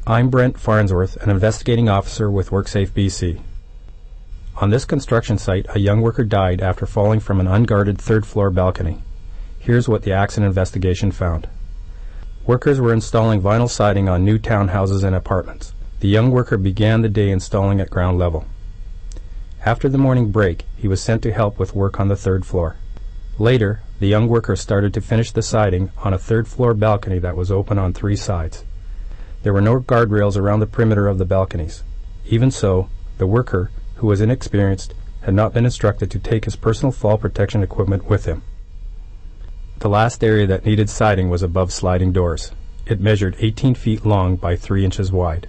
I'm Brent Farnsworth, an investigating officer with WorkSafeBC. On this construction site, a young worker died after falling from an unguarded third-floor balcony. Here's what the accident investigation found. Workers were installing vinyl siding on new townhouses and apartments. The young worker began the day installing at ground level. After the morning break, he was sent to help with work on the third floor. Later, the young worker started to finish the siding on a third-floor balcony that was open on 3 sides. There were no guardrails around the perimeter of the balconies. Even so, the worker, who was inexperienced, had not been instructed to take his personal fall protection equipment with him. The last area that needed siding was above sliding doors. It measured 18 feet long by 3 inches wide.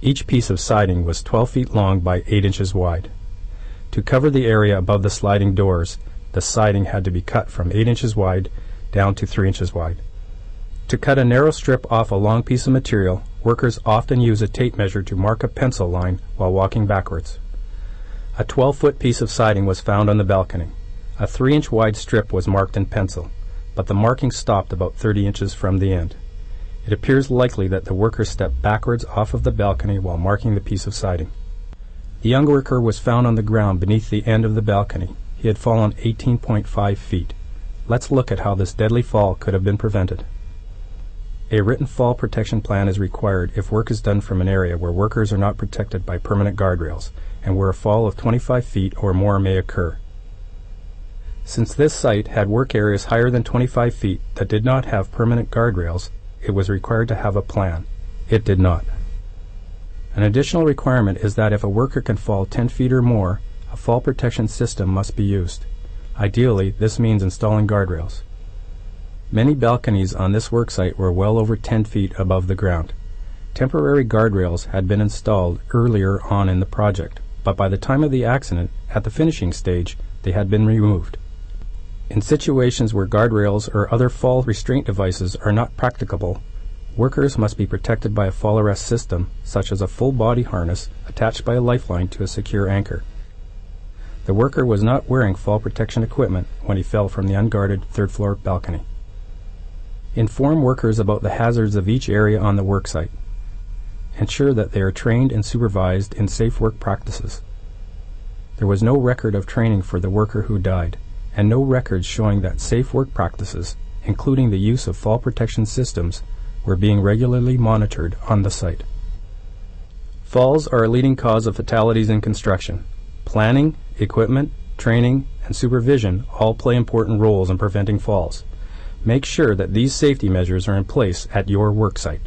Each piece of siding was 12 feet long by 8 inches wide. To cover the area above the sliding doors, the siding had to be cut from 8 inches wide down to 3 inches wide. To cut a narrow strip off a long piece of material, workers often use a tape measure to mark a pencil line while walking backwards. A 12-foot piece of siding was found on the balcony. A 3-inch wide strip was marked in pencil, but the marking stopped about 30 inches from the end. It appears likely that the worker stepped backwards off of the balcony while marking the piece of siding. The young worker was found on the ground beneath the end of the balcony. He had fallen 18.5 feet. Let's look at how this deadly fall could have been prevented. A written fall protection plan is required if work is done from an area where workers are not protected by permanent guardrails and where a fall of 25 feet or more may occur. Since this site had work areas higher than 25 feet that did not have permanent guardrails, it was required to have a plan. It did not. An additional requirement is that if a worker can fall 10 feet or more, a fall protection system must be used. Ideally, this means installing guardrails. Many balconies on this worksite were well over 10 feet above the ground. Temporary guardrails had been installed earlier on in the project, but by the time of the accident, at the finishing stage, they had been removed. In situations where guardrails or other fall restraint devices are not practicable, workers must be protected by a fall arrest system, such as a full body harness attached by a lifeline to a secure anchor. The worker was not wearing fall protection equipment when he fell from the unguarded third-floor balcony. Inform workers about the hazards of each area on the worksite. Ensure that they are trained and supervised in safe work practices. There was no record of training for the worker who died, and no records showing that safe work practices, including the use of fall protection systems, were being regularly monitored on the site. Falls are a leading cause of fatalities in construction. Planning, equipment, training, and supervision all play important roles in preventing falls. Make sure that these safety measures are in place at your worksite.